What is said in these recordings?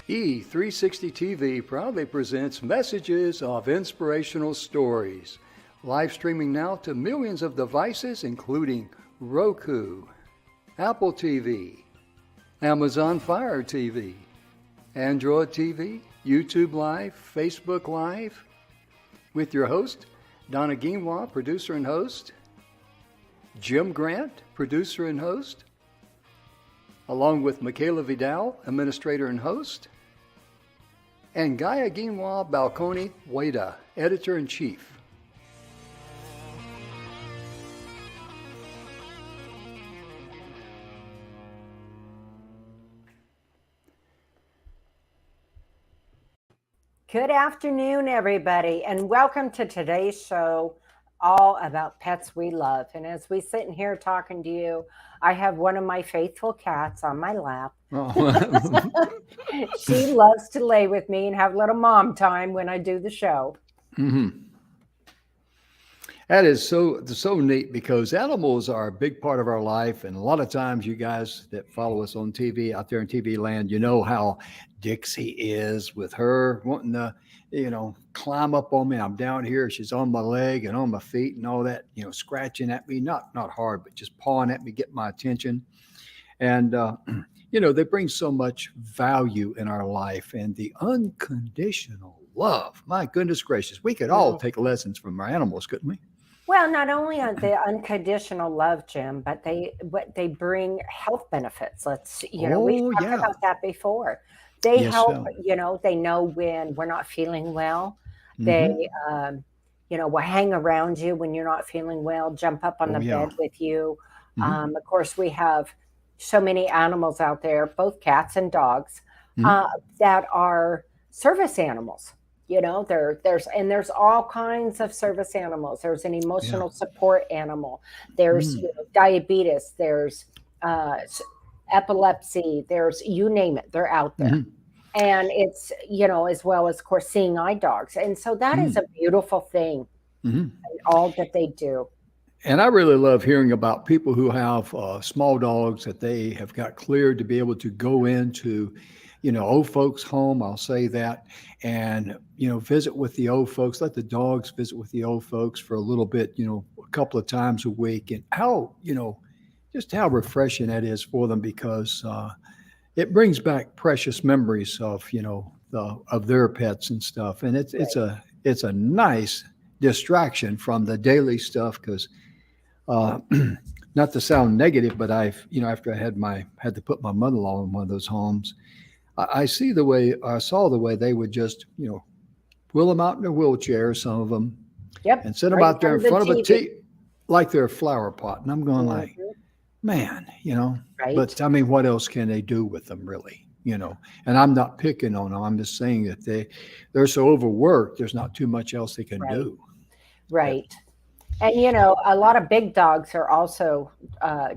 E360 TV proudly presents messages of inspirational stories. Live streaming now to millions of devices, including Roku, Apple TV, Amazon Fire TV, Android TV, YouTube Live, Facebook Live, with your host, Donna, producer and host, Jim Grant, producer and host, along with Michaela Vidal, administrator and host, and Gaia Ginwa Balconi Wada, editor-in-chief. Good afternoon, everybody, and welcome to today's show, all about pets we love. And as we sit in here talking to you, I have one of my faithful cats on my lap. Oh. She loves to lay with me and have little mom time when I do the show. Mm-hmm. That is so neat, because animals are a big part of our life. And a lot of times, you guys that follow us on TV, out there in TV land, you know how Dixie is with her wanting to, climb up on me. I'm down here. She's on my leg and on my feet and all that, scratching at me, not hard, but just pawing at me, get my attention. And, they bring so much value in our life, and the unconditional love. My goodness gracious. We could all take lessons from our animals, couldn't we? Well, not only are the unconditional love, Jim, but they bring health benefits. We've talked about that before. They help, they know when we're not feeling well. They, will hang around you when you're not feeling well, jump up on the bed with you. Of course, we have so many animals out there, both cats and dogs, that are service animals. There's all kinds of service animals. There's an emotional support animal. There's diabetes. There's epilepsy. There's, you name it, they're out there. And it's, as well as, of course, seeing eye dogs. And so that is a beautiful thing, and all that they do. And I really love hearing about people who have small dogs that they have got cleared to be able to go into, old folks' home, I'll say that, and, visit with the old folks, let the dogs visit with the old folks for a little bit, a couple of times a week, and how, just how refreshing that is for them, because it brings back precious memories of, of their pets and stuff. And it's a nice distraction from the daily stuff, because not to sound negative, but I've, after I had to put my mother-in-law in one of those homes, I saw the way they would just, wheel them out in their wheelchair, some of them, and sit them out there in front of a TV, like they're a flower pot. And I'm going like, man, but I mean, what else can they do with them, really? And I'm not picking on them. I'm just saying that they're so overworked, there's not too much else they can do. Right. And, a lot of big dogs are also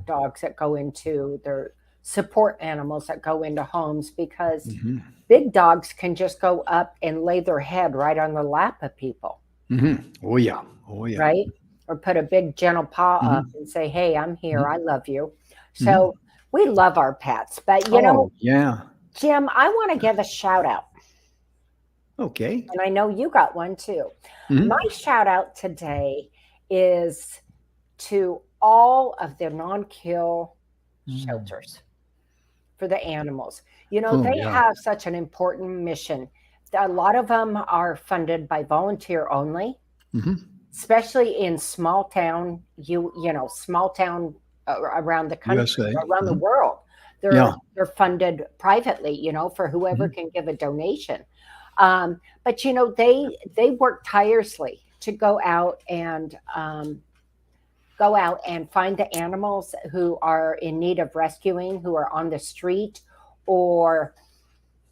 dogs that go into their support animals that go into homes, because big dogs can just go up and lay their head right on the lap of people. Oh, yeah. Right? Or put a big gentle paw up and say, hey, I'm here. I love you. So we love our pets. But, Jim, I want to give a shout out. Okay. And I know you got one too. My shout out today is to all of the non-kill shelters for the animals. They have such an important mission. A lot of them are funded by volunteer only, especially in small town, small town around the country, USA. Around the world. They're funded privately, for whoever can give a donation. But they work tirelessly to go out and find the animals who are in need of rescuing, who are on the street, or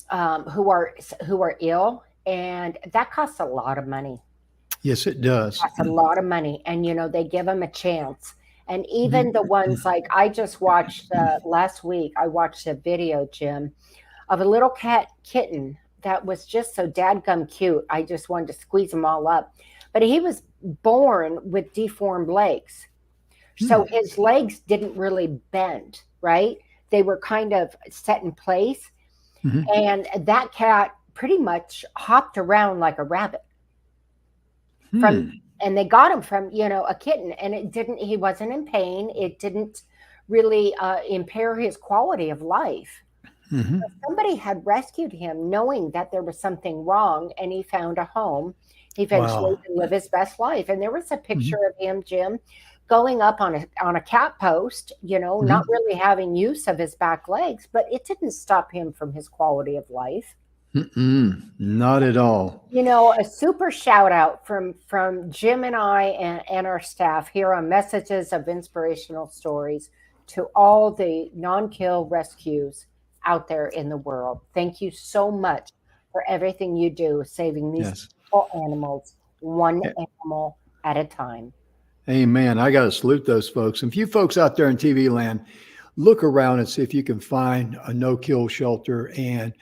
who are ill, and that costs a lot of money. Yes, it does. It costs a lot of money, and they give them a chance. And even the ones like I just watched last week, I watched a video, Jim, of a little kitten that was just so dadgum cute. I just wanted to squeeze them all up. But he was born with deformed legs. So his legs didn't really bend, right? They were kind of set in place. Hmm. And that cat pretty much hopped around like a rabbit from, Hmm. and they got him from, a kitten, and he wasn't in pain. It didn't really impair his quality of life. Hmm. Somebody had rescued him knowing that there was something wrong, and he found a home eventually Wow. to live his best life. And there was a picture Hmm. of him, Jim, going up on a cat post, not Hmm. really having use of his back legs, but it didn't stop him from his quality of life. Mm-mm. Not at all. A super shout out from Jim and I and our staff here on Messages of Inspirational Stories to all the non-kill rescues out there in the world. Thank you so much for everything you do, saving these Yes. beautiful animals one animal at a time. Amen. I got to salute those folks. And if you folks out there in TV land, look around and see if you can find a no kill shelter and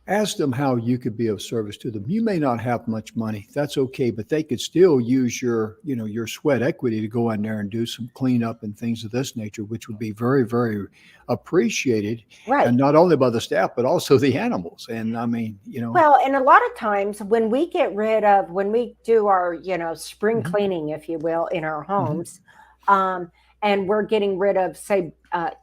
ask them how you could be of service to them. You may not have much money. That's okay, but they could still use your sweat equity to go in there and do some cleanup and things of this nature, which would be very, very appreciated. Right. And not only by the staff, but also the animals. And I mean, Well, and a lot of times when we do our, spring mhm, cleaning, if you will, in our mhm. homes, and we're getting rid of, say,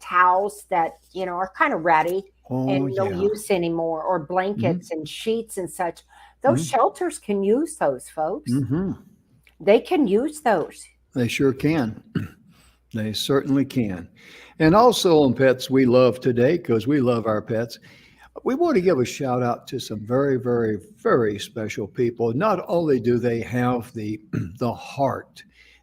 towels that, are kind of ratty and Oh, no yeah. use anymore, or Hmm. blankets and sheets and such, those Hmm. shelters can use those, folks. Hmm. They can use those. They sure can. They certainly can. And also on pets we love today, because we love our pets, we want to give a shout out to some very, very, very special people. Not only do they have the the heart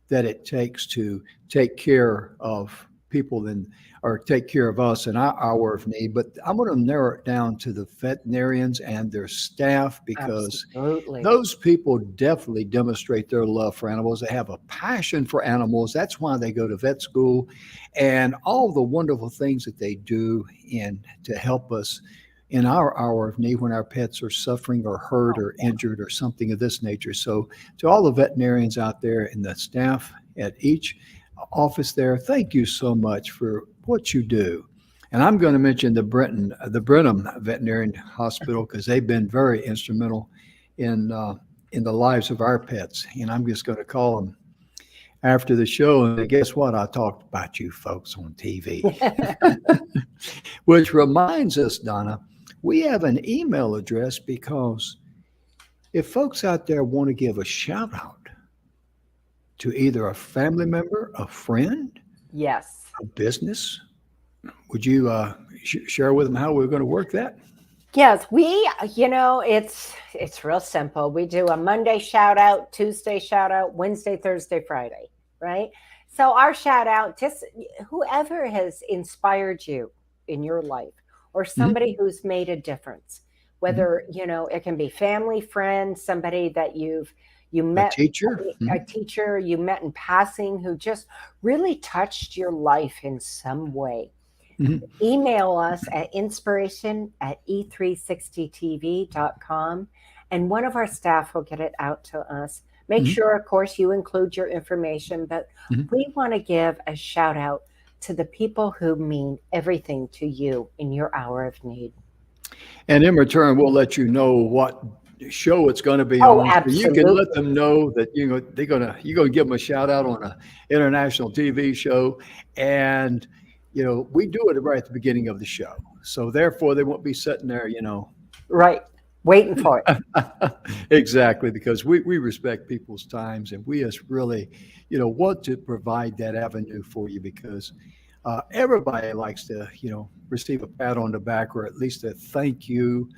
that it takes to take care of people and or take care of us in our hour of need, but I'm going to narrow it down to the veterinarians and their staff because Absolutely. those people definitely demonstrate their love for animals. They have a passion for animals. That's why they go to vet school and all the wonderful things that they do in to help us in our hour of need when our pets are suffering or hurt or injured or something of this nature. So, to all the veterinarians out there and the staff at each office there, thank you so much for what you do. And I'm going to mention the Brenham Veterinarian Hospital because they've been very instrumental in uh, in the lives of our pets. And I'm just going to call them after the show and say, guess what? I talked about you folks on TV. Which reminds us, Donna, we have an email address because if folks out there want to give a shout out to either a family member, a friend, Yes. a business, would you share with them how we're going to work that? Yes, it's real simple. We do a Monday shout out, Tuesday shout out, Wednesday, Thursday, Friday, right? So our shout out, just whoever has inspired you in your life or Mhm, somebody who's made a difference, mhm. whether, it can be family, friend, somebody that you A met, teacher? a Mhm, teacher you met in passing who just really touched your life in some way. mhm, Email us at inspiration at e360tv.com, and one of our staff will get it out to us. Make mhm, sure, of course, you include your information, but mhm. we want to give a shout out to the people who mean everything to you in your hour of need. And in return, we'll let you know what show it's going to be Oh, on, so you can let absolutely. them know that you're going to give them a shout out on an international TV show, and we do it right at the beginning of the show, so therefore they won't be sitting there, Right. Waiting for it. exactly, because we respect people's times and we just really, want to provide that avenue for you because everybody likes to, receive a pat on the back or at least a thank you.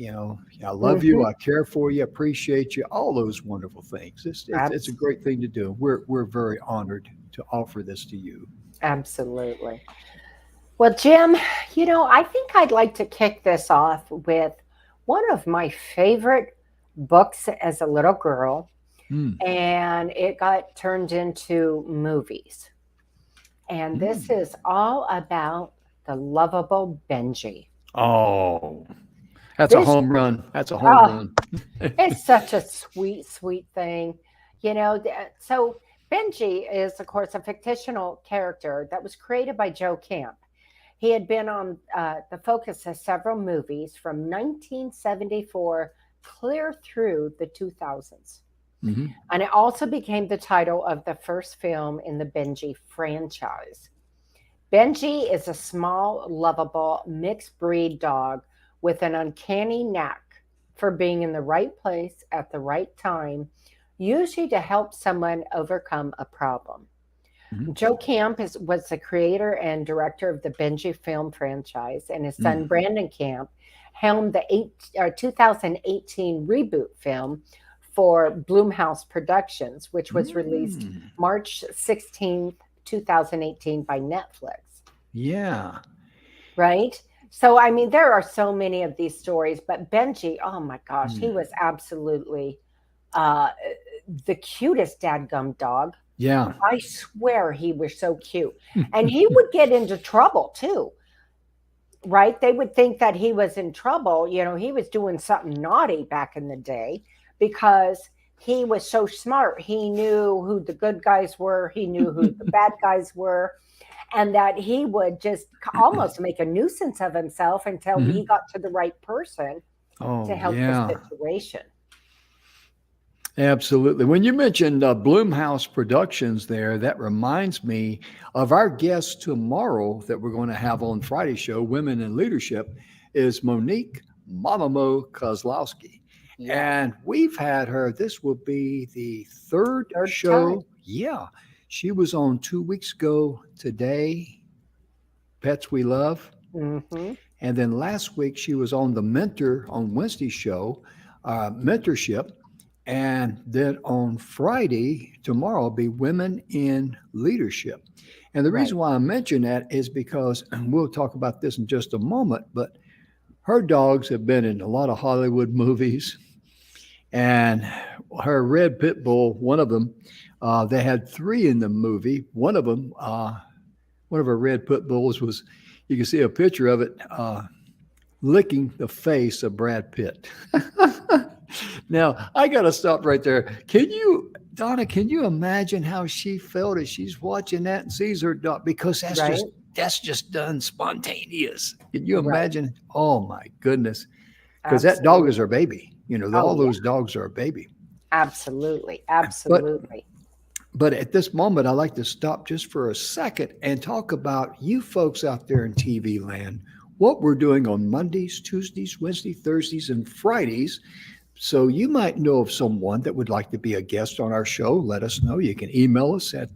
I love you, Hmm. I care for you, appreciate you, all those wonderful things. It's a great thing to do. We're very honored to offer this to you. Absolutely. Well, Jim, I think I'd like to kick this off with one of my favorite books as a little girl, Mm, and it got turned into movies. And this mm. is all about the lovable Benji. Oh, that's a This, home run. That's a home oh, run. it's such a sweet, sweet thing. So Benji is, of course, a fictional character that was created by Joe Camp. He had been on the focus of several movies from 1974 clear through the 2000s. Hmm. And it also became the title of the first film in the Benji franchise. Benji is a small, lovable, mixed breed dog with an uncanny knack for being in the right place at the right time, usually to help someone overcome a problem. Hmm. Joe Camp was the creator and director of the Benji film franchise, and his son Brandon Camp helmed the 2018 reboot film for Blumhouse Productions, which was released Mm. March 16th, 2018 by Netflix. Yeah. Right? So, I mean, there are so many of these stories, but Benji, oh my gosh, he Mm. was absolutely uh, the cutest dadgum dog. Yeah. I swear he was so cute. And he would get into trouble too, right? They would think that he was in trouble. He was doing something naughty back in the day because he was so smart. He knew who the good guys were, he knew who the bad guys were, and that he would just almost make a nuisance of himself until he Hmm. got to the right person to Oh, help the yeah. situation. Absolutely. When you mentioned Bloomhouse Productions there, that reminds me of our guest tomorrow that we're going to have on Friday's show, Women in Leadership, is Monique Mamamo Kozlowski. Yes. And we've had her, this will be the third Third time. show. Yeah. She was on 2 weeks ago today, Pets We Love. Hmm. And then last week, she was on the Mentor on Wednesday's show, Mentorship. And then on Friday, tomorrow, will be Women in Leadership. And the Right. reason why I mention that is because, and we'll talk about this in just a moment, but her dogs have been in a lot of Hollywood movies. And her red pit bull, one of them, they had three in the movie. One of her red pit bulls was, you can see a picture of it. Licking the face of Brad Pitt. Now, I got to stop right there. Donna, can you imagine how she felt as she's watching that and sees her dog? Because Right. that's just done spontaneous. Can you Right. imagine? Oh my goodness. Because that dog is her Absolutely. baby. Oh All yeah. those dogs are a baby. Absolutely. But Absolutely. But at this moment, I'd like to stop just for a second and talk about you folks out there in TV land, what we're doing on Mondays, Tuesdays, Wednesdays, Thursdays, and Fridays. So you might know of someone that would like to be a guest on our show. Let us know. You can email us at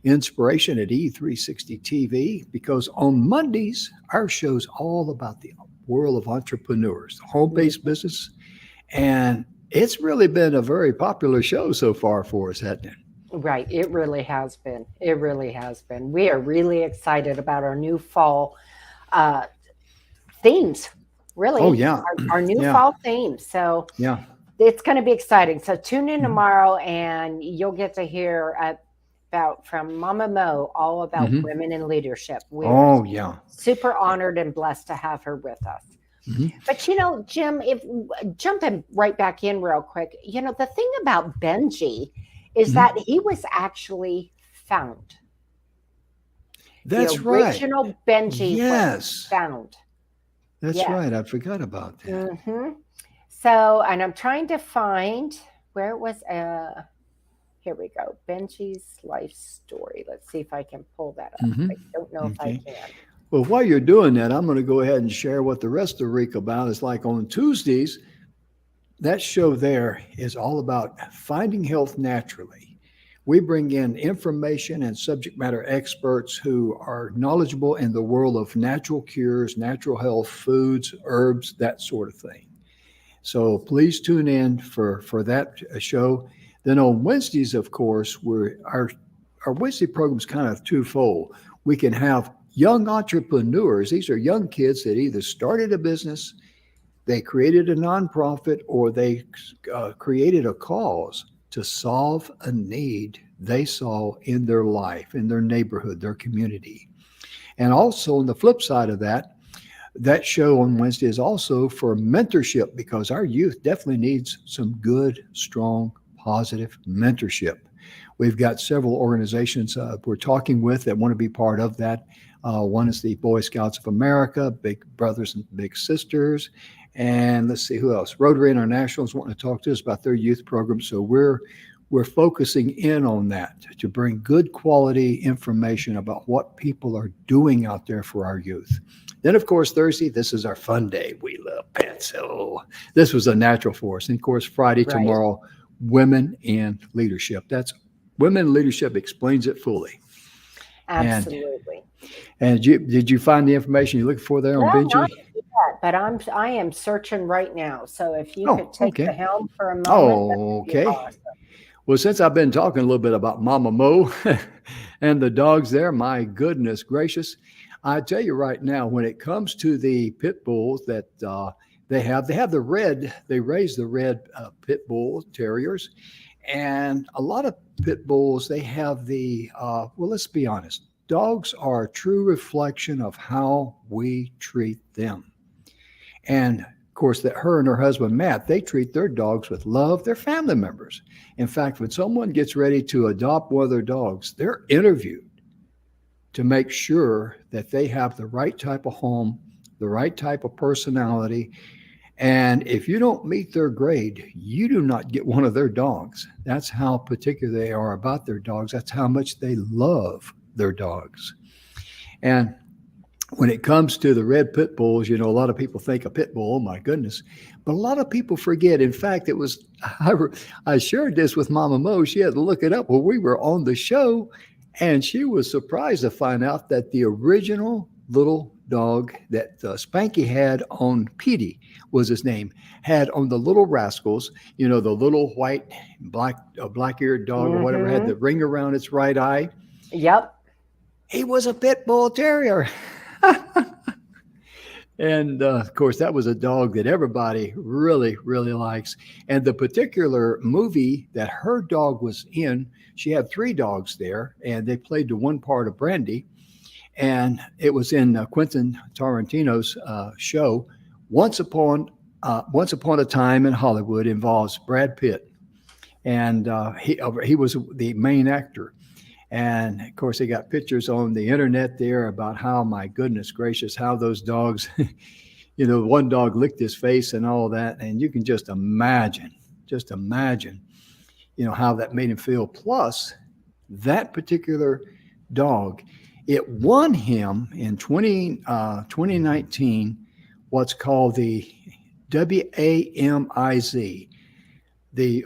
inspiration at E360TV because on Mondays, our show's all about the world of entrepreneurs, the home based Mhm. business. And it's really been a very popular show so far for us, hasn't it? Right. It really has been. It really has been. We are really excited about our new fall uh, themes, Oh, really, yeah. our new Yeah. fall themes. So Yeah. it's going to be exciting. So tune in Mhm. tomorrow and you'll get to hear about from Mama Mo all about Mhm. women in leadership. We are Oh, yeah. super honored and blessed to have her with us. Mhm. But Jim, if jumping right back in real quick, the thing about Benji is Mhm. that he was actually found. The That's right. original Benji was Yes. found. That's Yes. right. I forgot about that. Hmm. So, and I'm trying to find where it was. Here we go. Benji's life story. Let's see if I can pull that up. Mhm. I don't know if I Okay. can. Well, while you're doing that, I'm going to go ahead and share what the rest of the week about is like on Tuesdays. That show there is all about finding health naturally. We bring in information and subject matter experts who are knowledgeable in the world of natural cures, natural health, foods, herbs, that sort of thing. So please tune in for that show. Then on Wednesdays, of course, our Wednesday program is kind of twofold. We can have young entrepreneurs. These are young kids that either started a business, they created a nonprofit, or they created a cause to solve a need they saw in their life, in their neighborhood, their community. And also on the flip side of that, that show on Wednesday is also for mentorship because our youth definitely needs some good, strong, positive mentorship. we've got several organizations we're talking with that want to be part of that. One is the Boy Scouts of America, Big Brothers and Big Sisters, and let's see who else. Rotary International is wanting to talk to us about their youth program. So we're focusing in on that to bring good quality information about what people are doing out there for our youth. Then, of course, Thursday, this is our fun day. We love pets. So this was a natural for us. And, of course, Friday, Right. tomorrow, Women in Leadership. That's Women in Leadership explains it fully. And Absolutely. and did you find the information you're looking for there No, on not Benji? yet, but I am searching right now. So if you could Oh, take the okay. helm for a moment, that Oh, would be okay. awesome. Well, since I've been talking a little bit about Mama Mo and the dogs there, my goodness gracious, I tell you right now, when it comes to the pit bulls that they have the red, they raise the red pit bull terriers, and a lot of pit bulls they have well, let's be honest, dogs are a true reflection of how we treat them. And of course, that her and her husband Matt, they treat their dogs with love. They're family members. In fact, when someone gets ready to adopt one of their dogs, they're interviewed to make sure that they have the right type of home, the right type of personality. And if you don't meet their grade, you do not get one of their dogs. That's how particular they are about their dogs. That's how much they love their dogs. And when it comes to the red pit bulls, a lot of people think a pit bull, oh my goodness. But a lot of people forget. In fact, I shared this with Mama Mo. She had to look it up when we were on the show, and she was surprised to find out that the original little dog that Spanky had on Petey was his name, had on the Little Rascals, the little white, black-eared dog or whatever, had Mm-hmm. the ring around its right eye. Yep. He was a pit bull terrier. And of course, that was a dog that everybody really, really likes. And the particular movie that her dog was in, she had three dogs there, and they played the one part of Brandy. And it was in Quentin Tarantino's show, Once Upon a Time in Hollywood, involves Brad Pitt, and he was the main actor. And of course, they got pictures on the internet there about how, my goodness gracious, how those dogs, one dog licked his face and all that. And you can just imagine, how that made him feel. Plus, that particular dog, it won him in 2019 what's called the WAMIZ, the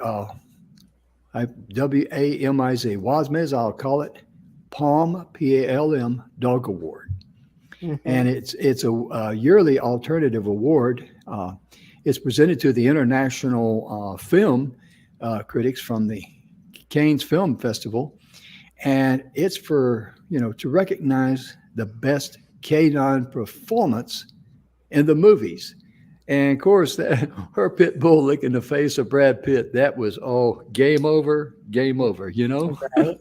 WAMIZ, WASMIZ, I'll call it, Palm, PALM Dog Award. Mm-hmm. And it's a yearly alternative award. It's presented to the international film critics from the Cannes Film Festival. And it's for, to recognize the best canine performance in the movies. And of course, her pit bull licking the face of Brad Pitt, that was game over, game over, Right.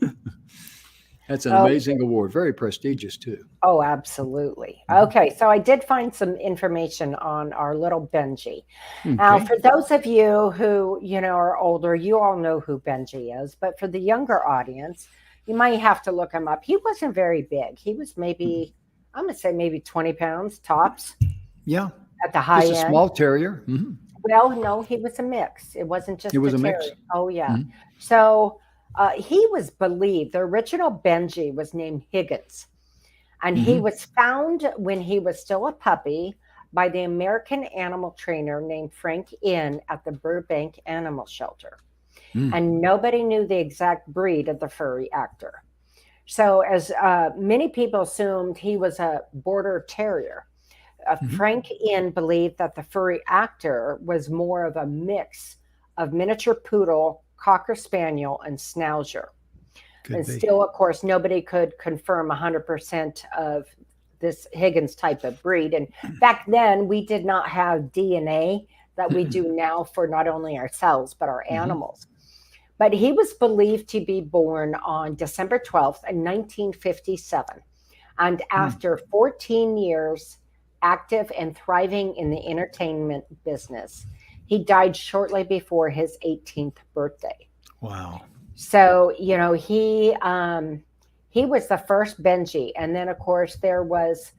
That's an Oh, amazing award, very prestigious too. oh, absolutely. Mhm. Okay, so I did find some information on our little Benji. Now, Okay. for those of you who, are older, you all know who Benji is, but for the younger audience, you might have to look him up. He wasn't very big. He was maybe, I'm going to say maybe 20 pounds tops Yeah, at the high just a end. small terrier. Hmm. Well, no, he was a mix. It wasn't It just a was a terrier. mix. Oh, yeah. Hmm. So he was believed, the original Benji was named Higgins, and he Hmm. was found when he was still a puppy by the American animal trainer named Frank Inn at the Burbank Animal Shelter. Hmm. And nobody knew the exact breed of the furry actor. So, as many people assumed he was a border terrier, Hmm. Frank Inn believed that the furry actor was more of a mix of miniature poodle, cocker spaniel, and schnauzer. Could And be. still, of course, nobody could confirm 100% of this Higgins type of breed. And back then, we did not have DNA that we do now for not only ourselves, but our Hmm. animals. But he was believed to be born on December 12th, 1957. And after 14 years active and thriving in the entertainment business, he died shortly before his 18th birthday. Wow. So, he was the first Benji. And then, of course, there was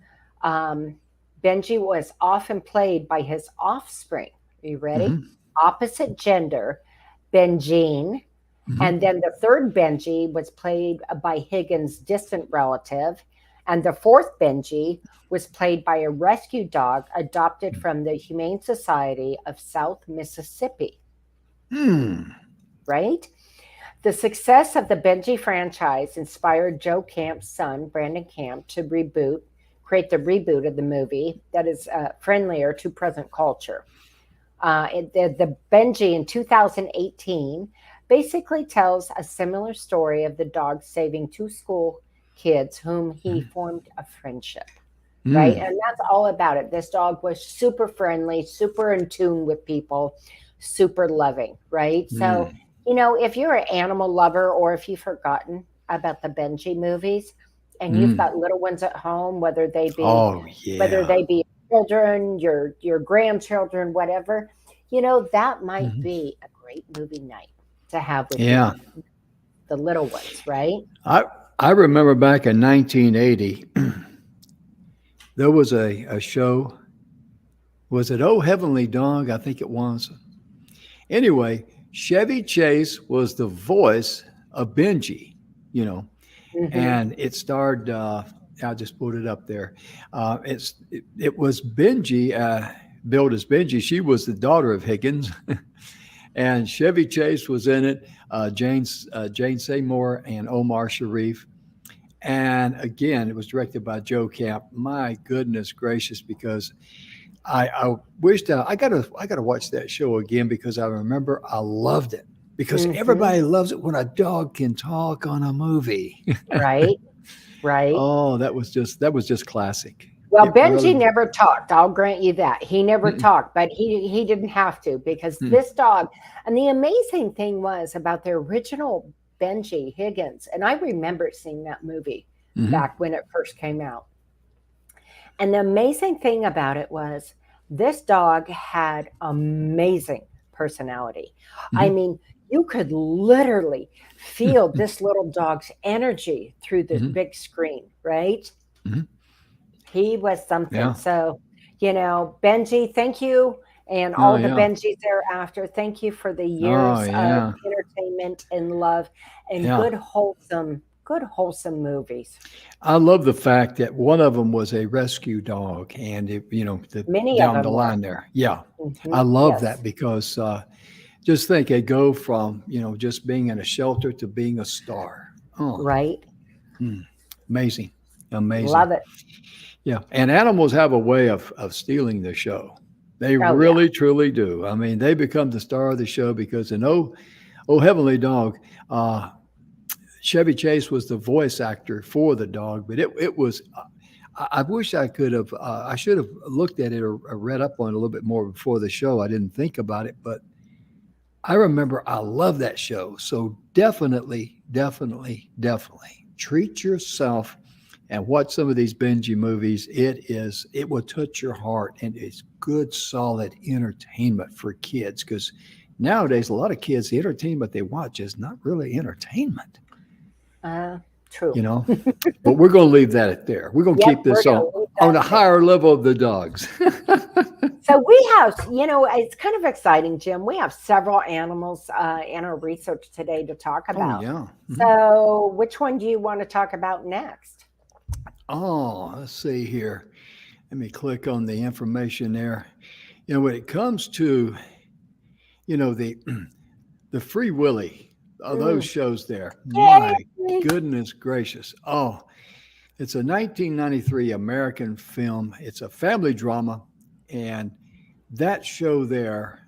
um, Benji was often played by his offspring. Are you ready? Hmm. Opposite gender, Benjine. And Hmm. then the third Benji was played by Higgins' distant relative. And the fourth Benji was played by a rescue dog adopted from the Humane Society of South Mississippi, Hmm. right? The success of the Benji franchise inspired Joe Camp's son, Brandon Camp, to create the reboot of the movie that is friendlier to present culture. The Benji in 2018 basically tells a similar story of the dog saving two school kids whom he formed a friendship, right? Hmm. And that's all about it. This dog was super friendly, super in tune with people, super loving, right? So, Hmm. if you're an animal lover or if you've forgotten about the Benji movies and you've Hmm. got little ones at home, Oh, whether yeah. they be children, your grandchildren, whatever, that might Mhm. be a great movie night to have with Yeah. the little ones, right? I I remember back in 1980, there was a show. Was it Oh Heavenly Dog? I think it was. Anyway, Chevy Chase was the voice of Benji, you know, Hmm. and it starred. I just put it up there. It was Benji, billed as Benji. She was the daughter of Higgins, and Chevy Chase was in it. Jane Seymour and Omar Sharif. And again, it was directed by Joe Camp. My goodness gracious, because I wished I gotta watch that show again because I remember I loved it because Hmm. everybody loves it when a dog can talk on a movie. Right, right. Oh, that was just classic. Well, It really Benji was. never talked. I'll grant you that. He never Mm-mm, talked, but he didn't have to because mm, this dog, and the amazing thing was about the original Benji Higgins, and I remember seeing that movie mhm, back when it first came out. And the amazing thing about it was this dog had amazing personality. I mhm, mean, you could literally feel this little dog's energy through the mhm, big screen, right? mhm. He was something. Yeah. So, Benji, thank you. And Oh, all the yeah. Benjis thereafter, thank you for the Oh, years of yeah. entertainment and love and Yeah. good, wholesome movies. I love the fact that one of them was a rescue dog, and Many of down them the were. line there. Yeah, Hmm. I love that Yes. because just think they go from just being in a shelter to being a star. Oh, Right. mm, amazing, amazing. Love it. Yeah, and animals have a way of stealing the show. They Oh, yeah. really truly do. I mean, they become the star of the show because in Oh Heavenly Dog, uh, Chevy Chase was the voice actor for the dog, but it was. I wish I could have. I should have looked at it or read up on it a little bit more before the show. I didn't think about it, but I remember I love that show. So definitely, definitely, definitely treat yourself and watch some of these Benji movies. It will touch your heart and it's good, solid entertainment for kids because nowadays a lot of kids the entertainment they watch is not really entertainment, Uh, True. you know. But we're going to leave that at there. We're going to Yep, keep we're this going to leave on that a there. higher level of the dogs. So we have, it's kind of exciting, Jim. We have several animals in our research today to talk Oh about. yeah. Mhm. So which one do you want to talk about next? Oh, let's see here. Let me click on the information there. When it comes to the the Free Willy, those Mm. shows there, my Yay! goodness gracious. Oh, it's a 1993 American film. It's a family drama, and that show there,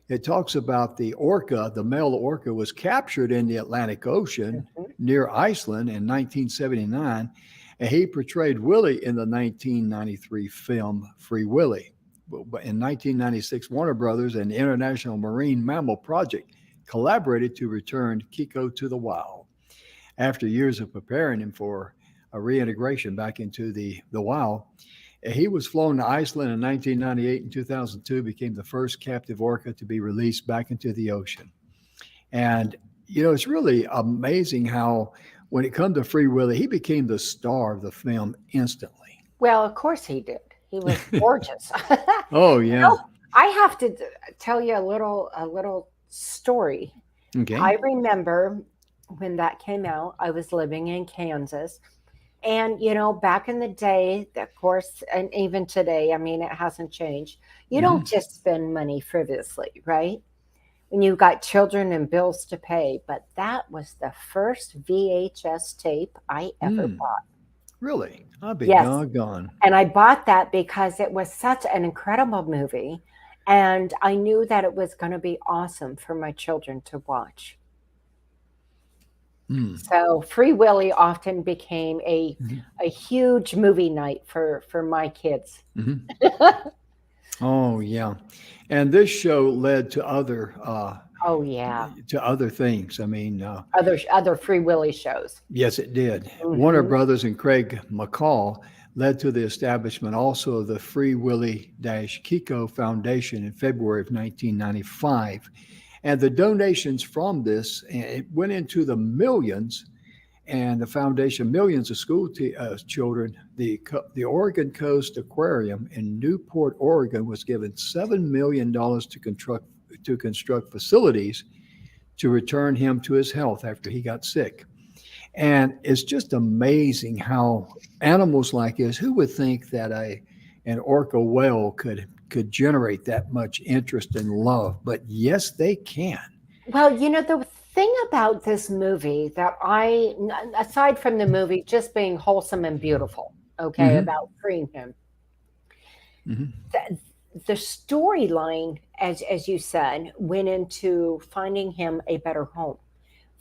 it talks about the orca. The male orca was captured in the Atlantic Ocean Mhm. near Iceland in 1979, and he portrayed Willie in the 1993 film Free Willy. In 1996, Warner Brothers and the International Marine Mammal Project collaborated to return Kiko to the wild. After years of preparing him for a reintegration back into the wild, he was flown to Iceland in 1998 and 2002, became the first captive orca to be released back into the ocean. And it's really amazing how when it comes to Free Willy, he became the star of the film instantly. Well, of course he did. He was gorgeous. Oh You yeah. know, I have to tell you a little story. Okay. I remember when that came out, I was living in Kansas. And, back in the day, of course, and even today, I mean, it hasn't changed. You Hmm. don't just spend money frivolously, right? When you've got children and bills to pay. But that was the first VHS tape I ever Mm, bought. really? I'll be Yes. doggone. And I bought that because it was such an incredible movie. And I knew that it was going to be awesome for my children to watch. Mm. So Free Willy often became a Hmm. a huge movie night for my kids. Hmm. Oh yeah, and this show led Oh yeah, to other things. I mean, other Free Willy shows. yes, it did. Warner Hmm. Brothers and Craig McCall led to the establishment also of the Free Willy Kiko Foundation in February of 1995. And the donations from this, it went into the millions, and the foundation, millions of children. The Oregon Coast Aquarium in Newport, Oregon, was given $7 million to construct facilities to return him to his health after he got sick. And it's just amazing how animals like this, who would think that an orca whale could generate that much interest and love? But yes, they can. Well, the thing about this movie that aside from the movie just being wholesome and beautiful, okay, Hmm. about freeing him, Hmm. the, the storyline, as you said, went into finding him a better home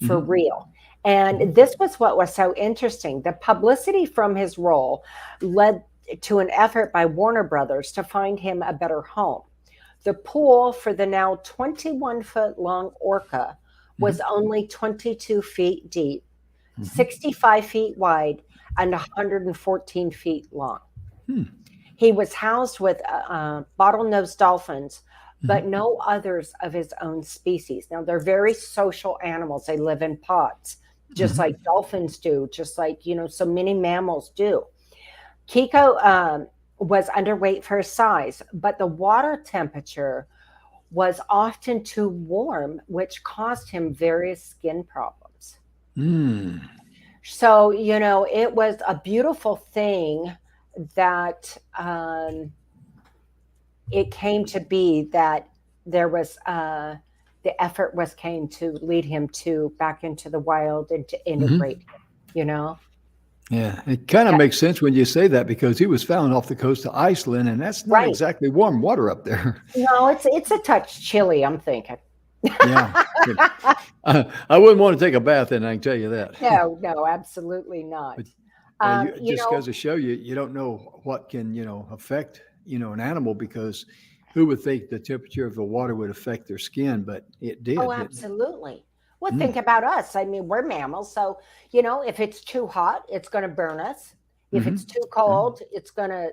for Hmm. real. And this was what was so interesting. The publicity from his role led to an effort by Warner Brothers to find him a better home. The pool for the now 21-foot long orca Hmm. was only 22 feet deep, Hmm. 65 feet wide, and 114 feet long. Hmm. He was housed with bottlenose dolphins, Hmm. but no others of his own species. Now, they're very social animals. They live in pods, just Hmm. like dolphins do, just like, so many mammals do. Kiko was underweight for his size, but the water temperature was often too warm, which caused him various skin problems. Mm. So, it was a beautiful thing that it came to be that there was the effort was came to lead him to back into the wild and to integrate Hmm. him, you know? Yeah, it kind of Yeah, makes sense when you say that because he was found off the coast of Iceland, and that's not right. exactly warm water up there. No, it's a touch chilly, I'm thinking. Yeah, but I wouldn't want to take a bath in. I can tell you that. No, no, absolutely not. But you You just know, goes to show you don't know what can affect an animal because who would think the temperature of the water would affect their skin? But it oh, did, didn't it? absolutely. Well, Mm. think about us. I mean, we're mammals, so if it's too hot, it's going to burn us. If Hmm. it's too Yeah. cold, it's going to,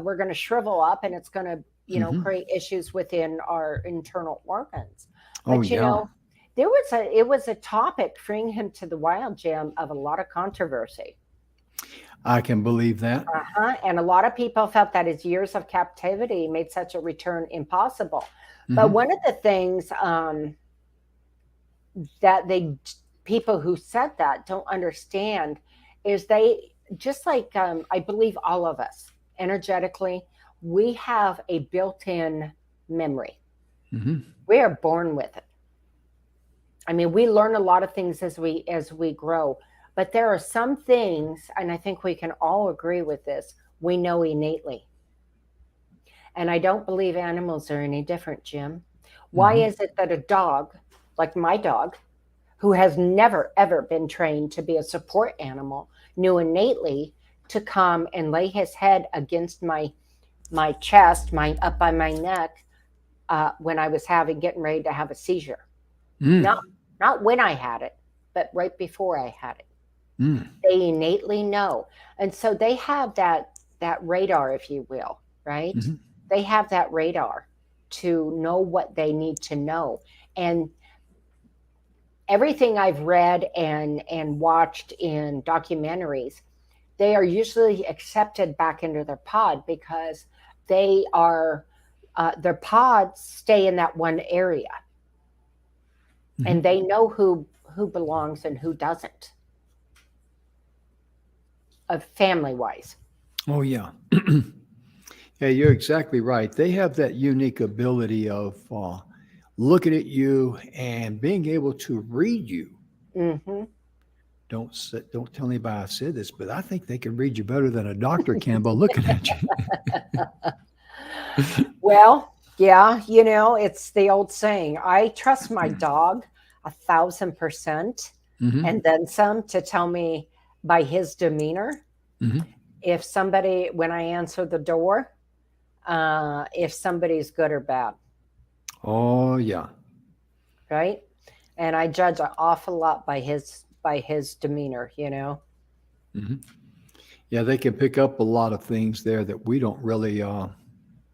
we're going to shrivel up, and it's going to, Hmm. create issues within our internal organs. Oh But yeah, it was a topic freeing him to the wild, Jim, of a lot of controversy. I can believe that. Uh-huh. And a lot of people felt that his years of captivity made such a return impossible. But Hmm. one of the things that people who said that don't understand is they just like I believe all of us energetically, we have a built-in memory. Hmm. We are born with it. I mean, we learn a lot of things as we grow, but there are some things, and I think we can all agree with this, we know innately. And I don't believe animals are any different, Jim. Why Hmm. is it that a dog, like my dog, who has never ever been trained to be a support animal, knew innately to come and lay his head against my chest, my up by my neck, when I was getting ready to have a seizure. Not Mm. not when I had it, but right before I had it. Mm. They innately know, and so they have that radar, if you will, right? Hmm. They have that radar to know what they need to know, and everything I've read and watched in documentaries, they are usually accepted back into their pod because they are their pods stay in that one area, and Mhm. they know who belongs and who doesn't, family wise. Oh, yeah. Yeah, you're exactly right. They have that unique ability of looking at you and being able to read you. Hmm. Don't tell anybody I said this, but I think they can read you better than a doctor can by looking at you. Well, yeah, it's the old saying, I trust my dog 1,000% Hmm. and then some to tell me by his demeanor Hmm. if somebody, when I answer the door, if somebody's good or bad, Oh, yeah. right? And I judge an awful lot by his demeanor. Hmm. Yeah, they can pick up a lot of things there that we don't really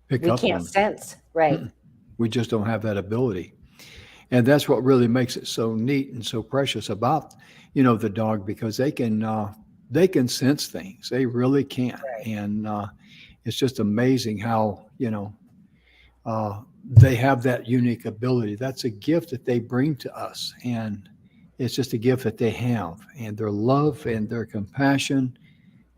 pick We up can't on. sense, right? Mm-mm. We just don't have that ability. And that's what really makes it so neat and so precious about, the dog because they can sense things. They really can. Right. And it's just amazing how, they have that unique ability. That's a gift that they bring to us. And it's just a gift that they have. And their love and their compassion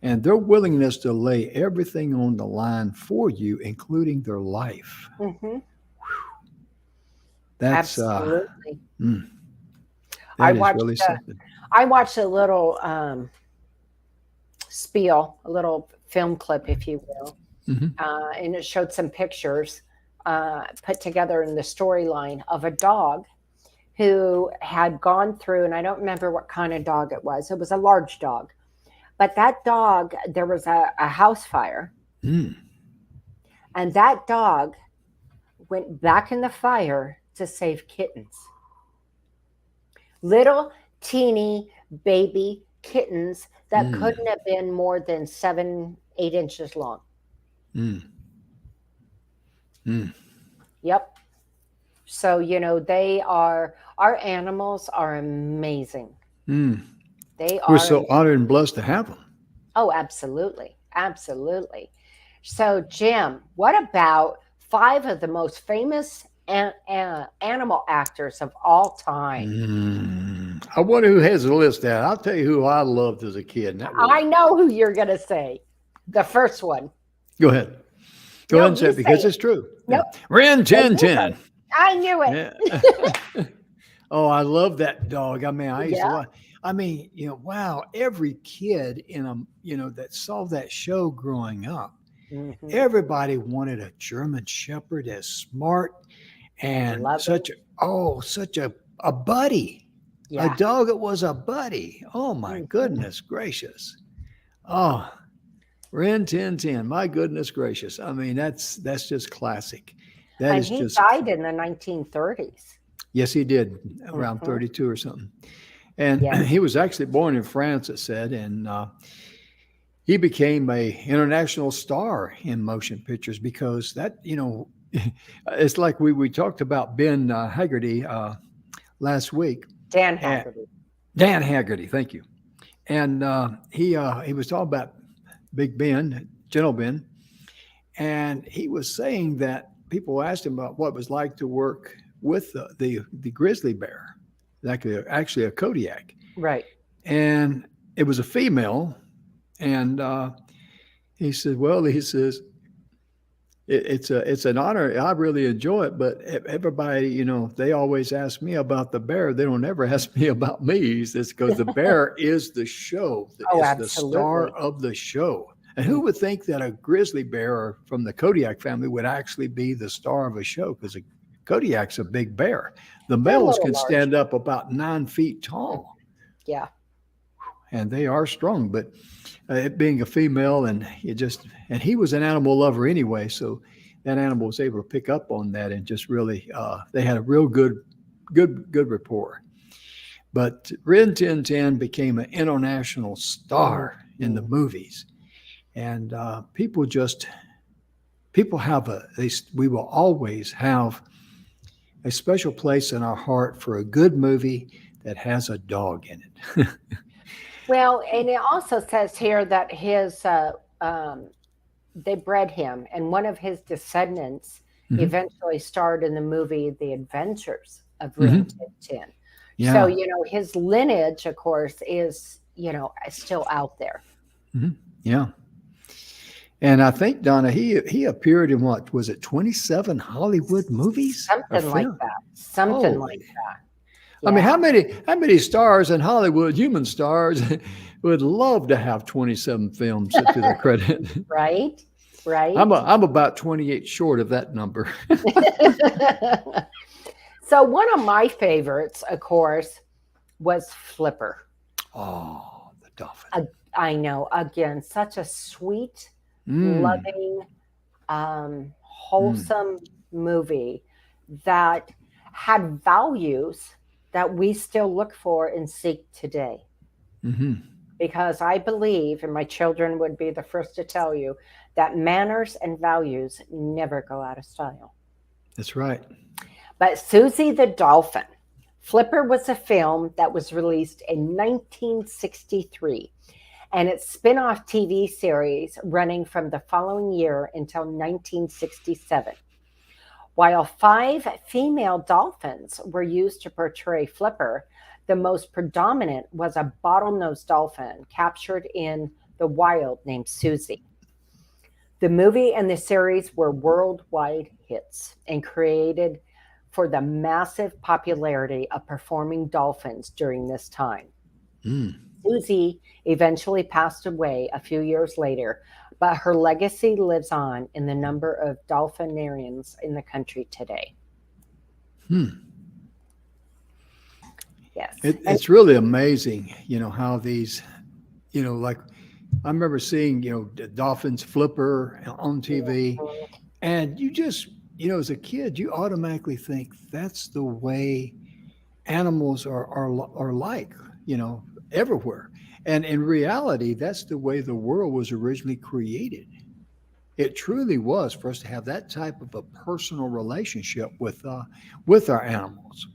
and their willingness to lay everything on the line for you, including their life. Hmm. That's Absolutely. mm, I that is watched really uh, something. I watched a little spiel, a little film clip, if you will, Hmm. and it showed some pictures put together in the storyline of a dog who had gone through, and I don't remember what kind of dog it was. It was a large dog, but that dog, there was a house fire, Mm, and that dog went back in the fire to save kittens, little teeny baby kittens that mm, couldn't have been more than 7, 8 inches long. mm, mm, Yep. So, our animals are amazing. mm. They We're are, so honored and blessed to have them. oh, absolutely. Absolutely. So, Jim, what about five of the most famous animal actors of all time? I wonder who has the list out. I'll tell you who I loved as a kid, and that was. I know who you're going to say. The first one. Go ahead. Go ahead No, and say you it because say it. it's true. Yeah. Nope. Rin No, Tin you say Tin. it. I knew it. Yeah. Oh, I love that dog. I mean, I used to Yeah. watch. I mean, wow, every kid that saw that show growing up, Hmm. everybody wanted a German Shepherd as smart and Loving. such a buddy. A Yeah. dog that was a buddy. Oh my Hmm. goodness gracious. Oh, Rin Tin Tin. My goodness gracious. I mean, that's just classic. That And is he just died in the 1930s. yes, he did around Hmm. 32 or something. And Yes. he was actually born in France, it said, and he became a international star in motion pictures because it's like we talked about Ben Haggerty last week. Dan And Haggerty. Dan Haggerty, thank you. And he was talking about Big Ben, Gentle Ben, and he was saying that people asked him about what it was like to work with the grizzly bear, like actually a Kodiak, Right. and it was a female, and he said, well, he says it's an honor. I really enjoy it, but everybody, they always ask me about the bear. They don't ever ask me about me. He says because the bear is the show. Oh, It's the star absolutely. of the show. And who Mm. would think that a grizzly bear from the Kodiak family would actually be the star of a show? Because a Kodiak's a big bear. The They're a males little can large. stand up about 9 feet Mm. tall, Yeah. and they are strong. But it being a female, and he was an animal lover anyway, so that animal was able to pick up on that and just really they had a real good rapport. But Rin Tin Tin became an international star in the Mhm. movies, and people have we will always have a special place in our heart for a good movie that has a dog in it. Well, and it also says here that his um, they bred him, and one of his descendants Hmm. eventually starred in the movie The Adventures of Rin Hmm. Tin Tin. So, Yeah. his lineage, of course, is, still out there. Hmm. Yeah. And I think Donna, he appeared in what was it, 27 Hollywood movies or Something like film? that. Something like Holy! that. I mean, Yeah. how many stars in Hollywood, human stars, would love to have 27 films to their credit? Right? Right? I'm about 28 short of that number. So, one of my favorites, of course, was Flipper. Oh, the dolphin. Uh, I know, again, such a sweet, Mm, loving, mm, wholesome movie that had values that we still look for and seek today. mm-hmm. Because I believe, and my children would be the first to tell you, that manners and values never go out of style. That's right. But Susie the Dolphin, Flipper was a film that was released in 1963 and its spin off TV series running from the following year until 1967. While five female dolphins were used to portray Flipper, the most predominant was a bottlenose dolphin captured in the wild named Susie. The movie and the series were worldwide hits and created for the massive popularity of performing dolphins during this time. Mm, Susie eventually passed away a few years later, but her legacy lives on in the number of dolphinarians in the country today. hmm. Yes. And It's really amazing, how these, like I remember seeing, the Dolphins flipper on TV, and you just, as a kid, you automatically think that's the way animals are like, everywhere. And in reality, that's the way the world was originally created. It truly was for us to have that type of a personal relationship with our animals.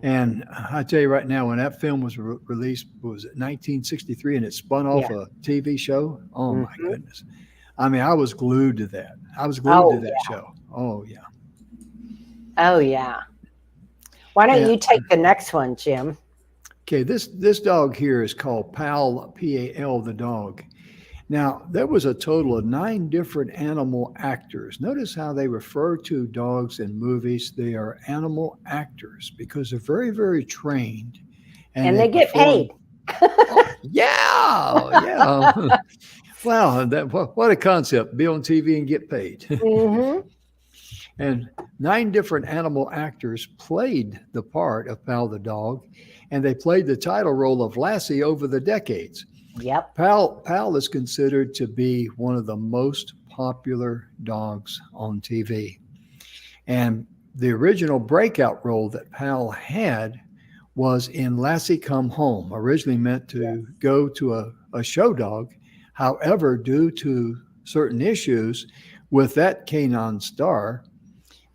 And I tell you right now, when that film was released, was it 1963, and it spun yeah. off a TV show? Oh my Mhm. goodness! I mean, I was glued to that. I was glued to Oh, that yeah. show. Oh yeah. Oh, yeah. Why don't And you take the next one, Jim? okay, this dog here is called Pal, Pal, the dog. Now, there was a total of 9 different animal actors. Notice how they refer to dogs in movies. They are animal actors because they're very, very trained and And they they get paid. perform. Oh, yeah, yeah. Wow, what a concept. Be on TV and get paid. Hmm. And 9 different animal actors played the part of Pal the dog, and they played the title role of Lassie over the decades. Yep. Pal is considered to be one of the most popular dogs on TV. And the original breakout role that Pal had was in Lassie Come Home, originally meant to go to a show dog. However, due to certain issues with that canine star,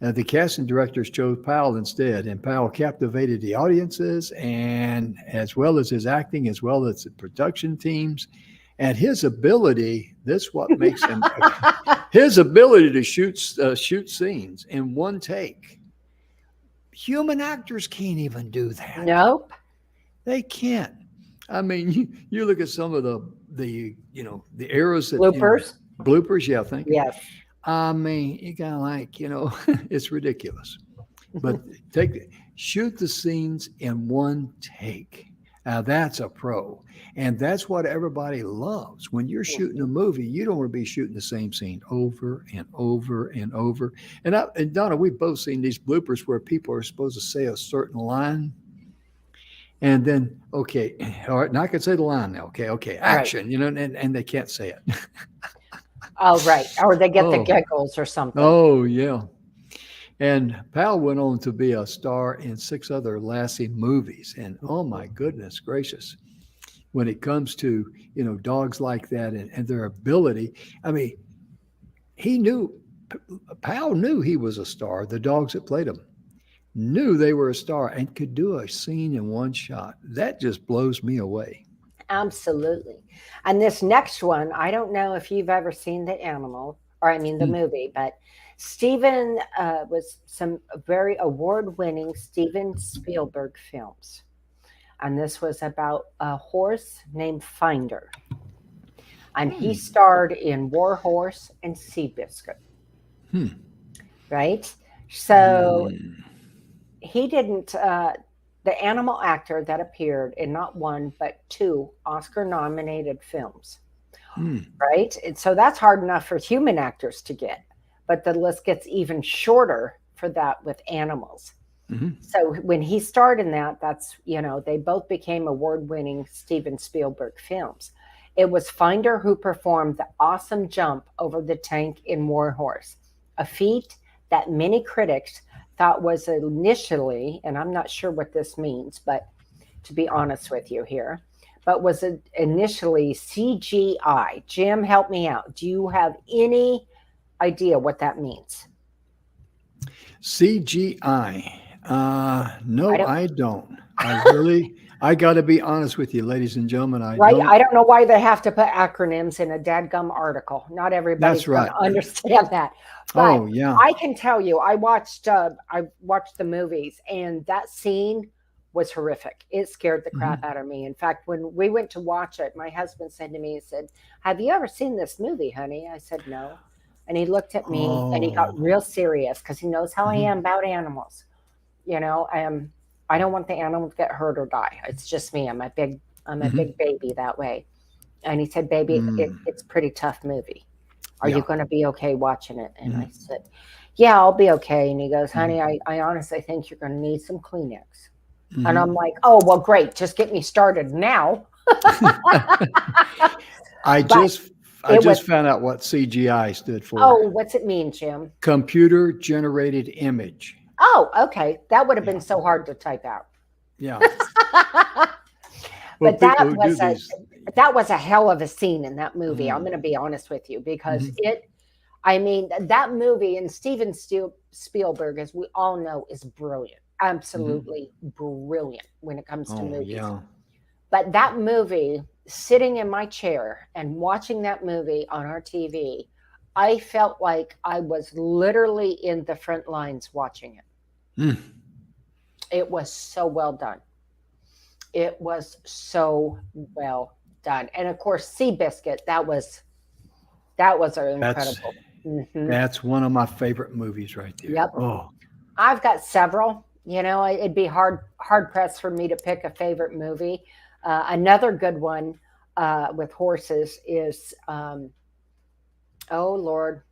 the casting directors chose Powell instead, and Powell captivated the audiences, and as well as his acting, as well as the production teams, and his ability. This what makes him his ability to shoot scenes in one take. Human actors can't even do that. Nope. They can't. I mean, you look at some of the eras that Bloopers. bloopers. Yeah, thank you. Yes. I mean, you kind of like, it's ridiculous. But take shoot the scenes in one take. Now that's a pro. And that's what everybody loves. When you're shooting a movie, you don't want to be shooting the same scene over and over and over. And Donna, we've both seen these bloopers where people are supposed to say a certain line. And then, okay, all right, now I can say the line now. Okay, Right. action, and they can't say it. Oh, right. Or they get the Oh, giggles or something. oh, yeah. And Powell went on to be a star in 6 other Lassie movies. And oh my goodness gracious, when it comes to, dogs like that and their ability, I mean, he knew, Powell knew he was a star, the dogs that played him. knew they were a star and could do a scene in one shot. That just blows me away. Absolutely. And this next one, I don't know if you've ever seen the animal, or I mean the Hmm. movie, but Steven was some very award-winning Steven Spielberg films. And this was about a horse named Finder. And he Hmm. starred in War Horse and Seabiscuit, Hmm. right? So Hmm. he didn't, the animal actor that appeared in not one, but two Oscar nominated films, Hmm. right? And so that's hard enough for human actors to get, but the list gets even shorter for that with animals. Hmm. So when he starred in that, that's, they both became award winning Steven Spielberg films. It was Finder who performed the awesome jump over the tank in Warhorse, a feat that many critics thought was initially, and I'm not sure what this means, but to be honest with you here, but was initially CGI. Jim, help me out. Do you have any idea what that means? CGI. I No, don't. I don't. I got to be honest with you, ladies and gentlemen. I Right? don't. I don't know why they have to put acronyms in a dadgum article. Not everybody's That's going right. to understand that. But Oh, yeah. I can tell you, I watched the movies, and that scene was horrific. It scared the crap Hmm. out of me. In fact, when we went to watch it, my husband said to me, he said, "Have you ever seen this movie, honey?" I said, "No." And he looked at me and he got Oh. real serious because he knows how I Hmm. am about animals. You know, I don't want the animal to get hurt or die. It's just me. I'm a big Hmm. baby that way. And he said, "Baby, Mm. it's a pretty tough movie. Are you Yeah. going to be okay watching it?" And I Hmm. said, "Yeah, I'll be okay." And he goes, Hmm. "Honey, I honestly think you're going to need some Kleenex." And I'm Hmm. like, "Oh, well, great. Just get me started now." I But just I it was, just found out what CGI stood for. oh, what's it mean, Jim? Computer generated image. Oh, okay. That would have been Yeah. so hard to type out. Yeah. Well, But people who do these. that was a hell of a scene in that movie. I'm Mm. going to be honest with you because Hmm. I mean, that movie and Steven Spielberg, as we all know, is brilliant, Hmm. absolutely brilliant when it comes to Oh, movies. yeah. But that movie, sitting in my chair and watching that movie on our TV, I felt like I was literally in the front lines watching it. Mm. It was so well done. It was so well done. And of course, Seabiscuit, that was That's incredible. Hmm. that's one of my favorite movies right there. Yep. Oh. I've got several. It'd be hard pressed for me to pick a favorite movie. Another good one with horses is, oh Lord,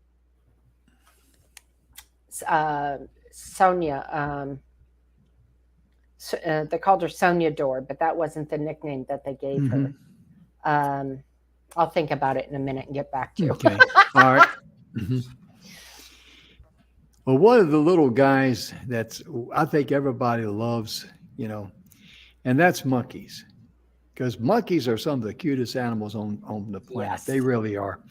uh, Sonia. They called her Sonia Door, but that wasn't the nickname that they gave her. Hmm. Um, I'll think about it in a minute and get back to you. Okay. All right. Hmm. Well, one of the little guys that's I think everybody loves, you know, and that's monkeys. Because monkeys are some of the cutest animals on the planet. They Yes. really are.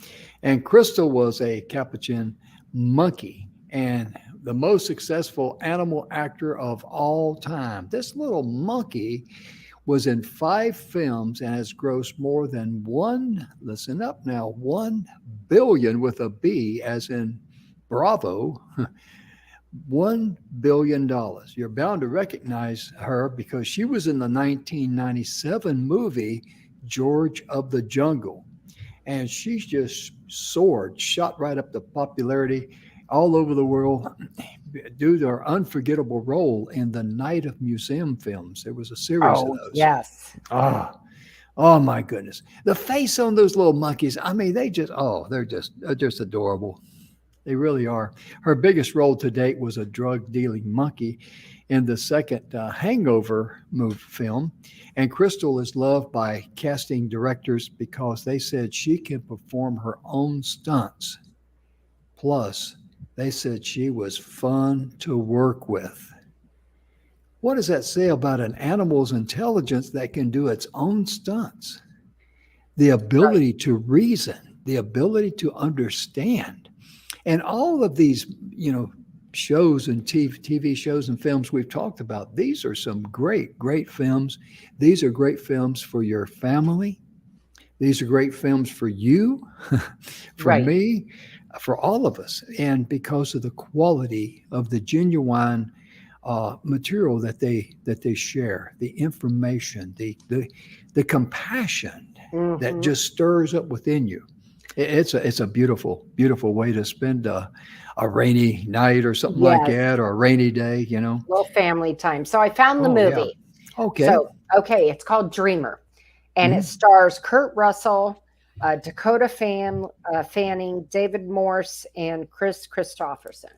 And Crystal was a capuchin monkey and the most successful animal actor of all time. This little monkey was in 5 films and has grossed more than listen up now, 1 billion with a B, as in Bravo, $1 billion. You're bound to recognize her because she was in the 1997 movie George of the Jungle. And she's just soared, shot right up to popularity all over the world due to her unforgettable role in the Night of Museum films. There was a series of Oh, those. yes. Ah, oh my goodness. The face on those little monkeys, I mean, they're just adorable. They really are. Her biggest role to date was a drug dealing monkey in the second Hangover film. And Crystal is loved by casting directors because they said she can perform her own stunts. Plus, they said she was fun to work with. What does that say about an animal's intelligence that can do its own stunts? The Right. ability to reason, the ability to understand. And all of these, you know, shows and TV shows and films we've talked about, these are some great, great films. These are great films for your family. These are great films for you, for Right. me, for all of us. And because of the quality of the genuine material that they share, the information, the compassion that Hmm. just stirs up within you. It's a beautiful, beautiful way to spend a rainy night or something like Yes. that, or a rainy day, you know. Little family time. So I found the Oh yeah. movie. Okay. So, okay, it's called Dreamer, and it Hmm. stars Kurt Russell, Fanning, David Morse, and Chris Christopherson.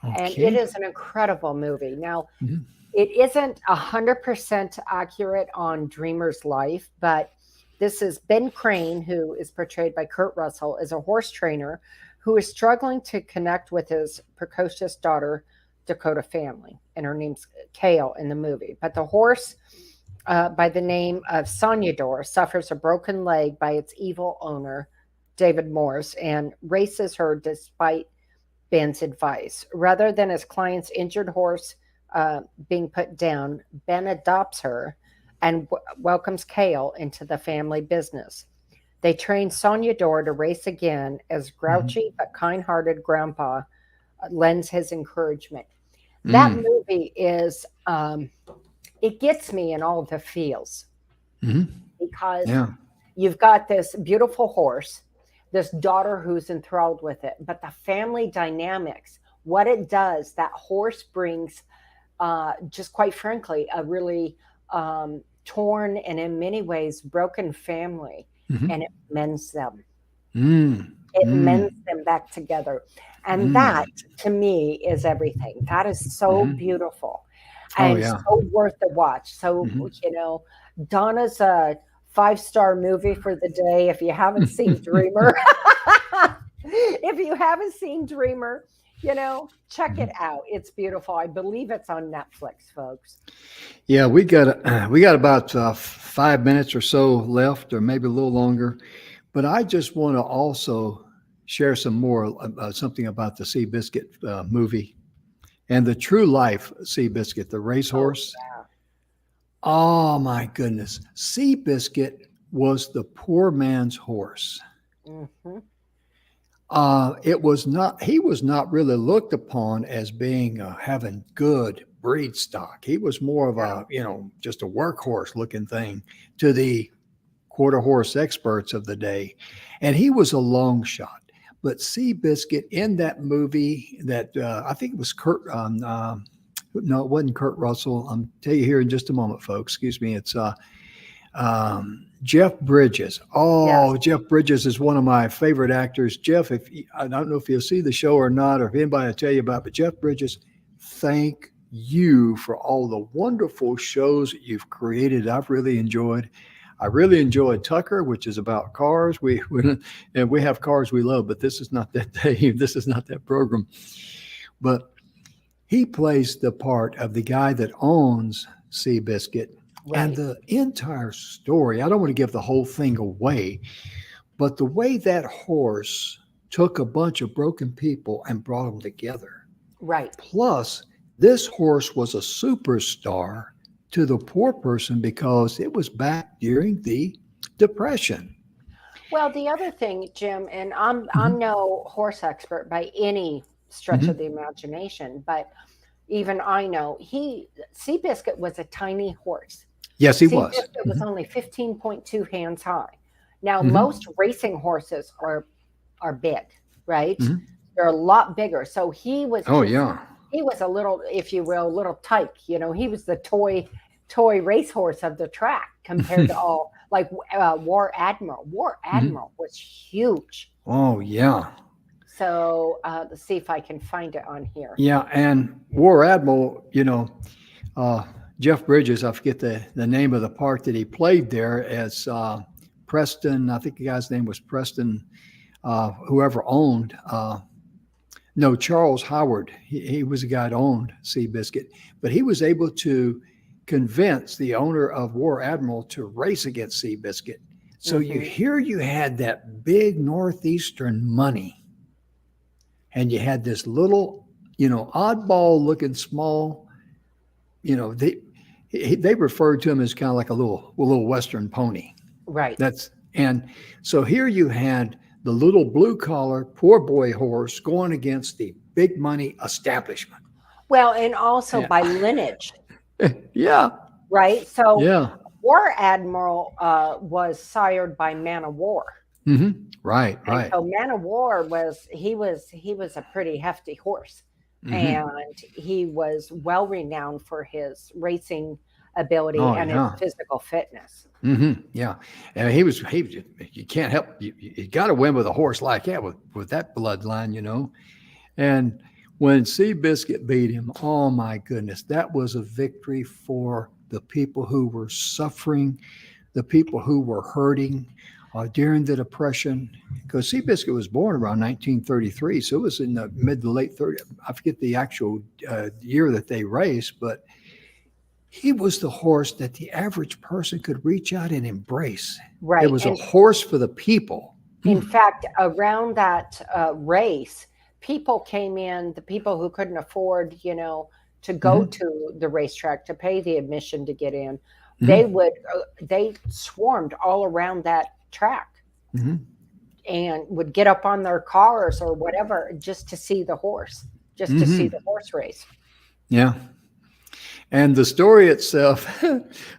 And it Okay. is an incredible movie. Now, Hmm. it isn't 100% accurate on Dreamer's life, but this is Ben Crane, who is portrayed by Kurt Russell, is a horse trainer who is struggling to connect with his precocious daughter, Dakota Family, and her name's Kale in the movie. But the horse, by the name of Sonyador, suffers a broken leg by its evil owner, David Morse, and races her despite Ben's advice. Rather than his client's injured horse being put down, Ben adopts her and welcomes Kale into the family business. They train Sonia Dore to race again as Hmm. grouchy but kind hearted grandpa lends his encouragement. That Mm. movie is, it gets me in all the feels Hmm. because Yeah. you've got this beautiful horse, this daughter who's enthralled with it, but the family dynamics, what it does, that horse brings, just quite frankly, a really torn and in many ways broken family, and Hmm. it mends them. Mm. It mends Mm. them back together. And that Mm. to me is everything. That is so Hmm. beautiful Oh and yeah. so worth the watch. So, Hmm. Donna's a five-star movie for the day. If you haven't seen Dreamer, if you haven't seen Dreamer, check it out. It's beautiful. I believe it's on Netflix, folks. Yeah, we got about 5 minutes or so left, or maybe a little longer. But I just want to also share some more something about the Seabiscuit movie and the true life Seabiscuit, the Oh, racehorse. Oh my goodness, Seabiscuit was the poor man's horse. hmm It was not. He was not really looked upon as being having good breed stock. He was more of no, a just a workhorse looking thing to the quarter horse experts of the day, and he was a long shot. But Seabiscuit in that movie, that I think it was Kurt. No, it wasn't Kurt Russell. I'll tell you here in just a moment, folks. Excuse me. It's Jeff Bridges. yes, Oh, Jeff Bridges is one of my favorite actors. Jeff, if I don't know if you'll see the show or not, or if anybody will tell you about, it, but Jeff Bridges, thank you for all the wonderful shows that you've created. I've really enjoyed. I really enjoyed Tucker, which is about cars. And we have cars we love, but this is not that day. This is not that program. But he plays the part of the guy that owns Seabiscuit. And right. the entire story, I don't want to give the whole thing away, but the way that horse took a bunch of broken people and brought them together. Right. Plus, this horse was a superstar to the poor person because it was back during the Depression. Well, the other thing, Jim, and I'm Hmm. no horse expert by any stretch of the Hmm. imagination, but even I know Seabiscuit was a tiny horse. Yes, he was. Seabiscuit was Hmm. only 15.2 hands high. Now, Hmm. most racing horses are big, right? Hmm. They're a lot bigger. So Oh, yeah. he was a little, if you will, little tyke. He was the toy racehorse of the track compared to all like War Admiral. War Hmm. Admiral was huge. Oh, yeah. So let's see if I can find it on here. Yeah. And War Admiral, uh, Jeff Bridges, I forget the name of the part that he played there as Preston. I think the guy's name was Preston, whoever owned. No, Charles Howard. He was the guy that owned Seabiscuit, but he was able to convince the owner of War Admiral to race against Seabiscuit. So Hmm. you had that big northeastern money, and you had this little oddball looking small, they referred to him as kind of like a little Western pony. Right. And so here you had the little blue collar poor boy horse going against the big money establishment. Well, and also Yeah. by lineage, Yeah. right? So Yeah. War Admiral was sired by Man of War. Hmm. Right. And Right. so Man of War was a pretty hefty horse, Hmm. and he was well renowned for his racing ability Oh and his yeah. physical fitness. Yeah. And you can't help, you got to win with a horse like that with that bloodline. And when Seabiscuit beat him, oh my goodness, that was a victory for the people who were suffering, the people who were hurting during the Depression. Because Seabiscuit was born around 1933, so it was in the mid to late 30s. I forget the actual year that they raced, but he was the horse that the average person could reach out and embrace. It Right. was a And horse for the people. in fact, around that race, people came in, the people who couldn't afford, to go Mm-hmm. to the racetrack to pay the admission to get in, Mm-hmm. they swarmed all around that track Mm-hmm. and would get up on their cars or whatever just to see the horse, just to see Mm-hmm. the horse race. Yeah. And the story itself,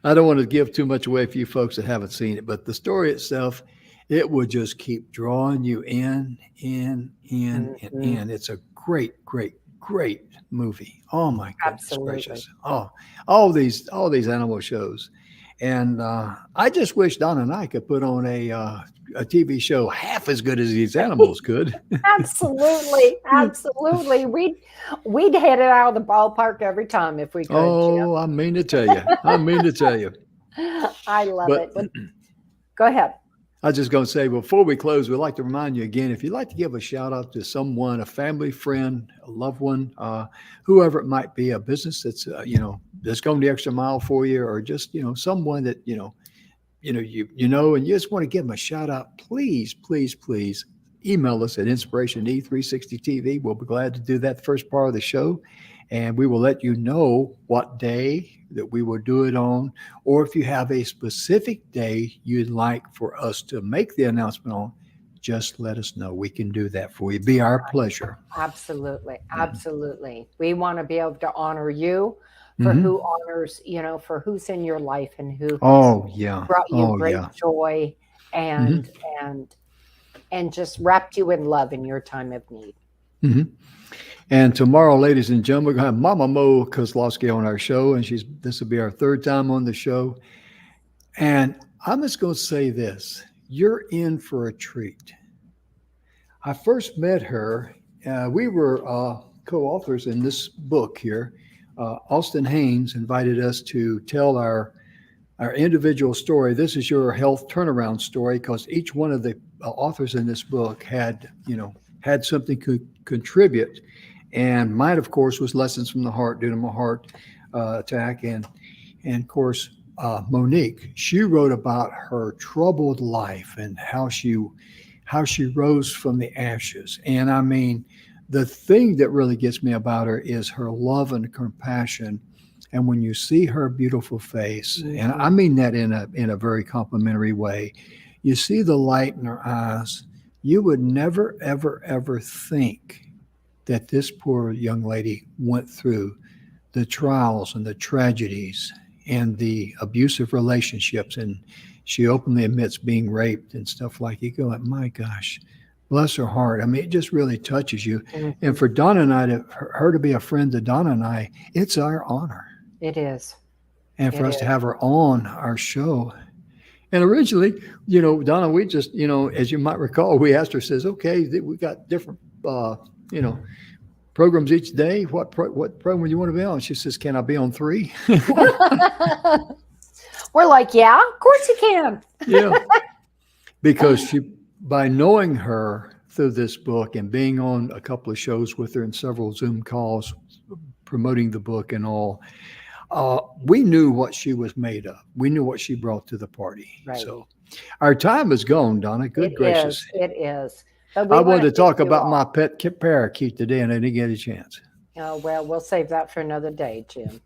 I don't want to give too much away for you folks that haven't seen it, but the story itself, it would just keep drawing you and Mhm. in. It's a great, great, great movie. Oh my goodness Absolutely. gracious! Oh, all these animal shows, and I just wish Donna and I could put on a TV show half as good as these animals could. Absolutely, absolutely. We'd hit it out of the ballpark every time if we could, Jim. Oh, I mean to tell you, I mean to tell you, I love but it. Go ahead. I was just going to say, before we close, we'd like to remind you again, if you'd like to give a shout out to someone, a family, friend, a loved one, whoever it might be, a business that's going the extra mile for you, or just, someone that, and you just want to give them a shout out, please, please, please email us at Inspiration E360TV. We'll be glad to do that first part of the show. And we will let you know what day that we will do it on, or if you have a specific day you'd like for us to make the announcement on, just let us know. We can do that for you. Be our pleasure. Absolutely, absolutely. We want to be able to honor you for Mm-hmm. who honors, for who's in your life and who has Oh yeah. brought you Oh great yeah. joy and Mm-hmm. and and just wrapped you in love in your time of need. Mm-hmm. And tomorrow, ladies and gentlemen, we're going to have Mama Mo Kozlowski on our show, and this will be our third time on the show. And I'm just going to say this: you're in for a treat. I first met her. We were co-authors in this book here. Austin Haynes invited us to tell our individual story. This is your health turnaround story, because each one of the authors in this book had something to contribute. And mine, of course, was Lessons from the Heart due to my heart attack. And of course, Monique, she wrote about her troubled life and how she rose from the ashes. And I mean, the thing that really gets me about her is her love and compassion. And when you see her beautiful face, and Mhm. I mean that in a very complimentary way, you see the light in her eyes. You would never, ever, ever think that this poor young lady went through the trials and the tragedies and the abusive relationships. And she openly admits being raped and stuff like you go like, my gosh, bless her heart. I mean, it just really touches you. And Mhm. for Donna and I, her to be a friend to Donna and I, it's our honor. It is. And for It us to is. have her on our show. And originally, Donna, we just, as you might recall, we asked her, says, okay, we got different, you know, programs each day. What program do you want to be on? She says, can I be on 3? We're like, yeah, of course you can. Yeah. Because by knowing her through this book and being on a couple of shows with her and several Zoom calls promoting the book and all, we knew what she was made of. We knew what she brought to the party. Right. So our time is gone, Donna. Good It gracious. is. It is. But we I want wanted to to thank talk you about all. my pet parakeet today, and I didn't get a chance. Oh, well, we'll save that for another day, Jim.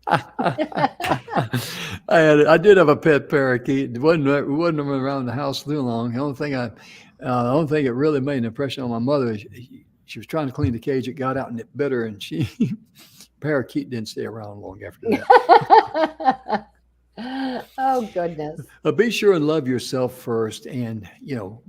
I did have a pet parakeet. It wasn't around the house too long. The only thing that really made an impression on my mother is she was trying to clean the cage. It got out and it bit her, and she parakeet didn't stay around long after that. Oh, goodness. Be sure and love yourself first, and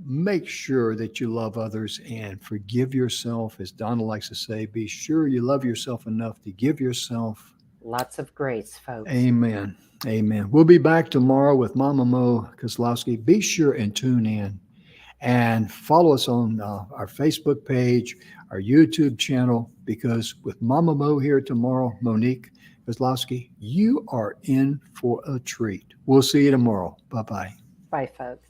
make sure that you love others and forgive yourself, as Donna likes to say. Be sure you love yourself enough to give yourself. Lots of grace, folks. Amen. Amen. We'll be back tomorrow with Mama Mo Kozlowski. Be sure and tune in and follow us on our Facebook page, our YouTube channel, because with Mama Mo here tomorrow, Monique Kozlowski, you are in for a treat. We'll see you tomorrow. Bye bye. Bye, folks.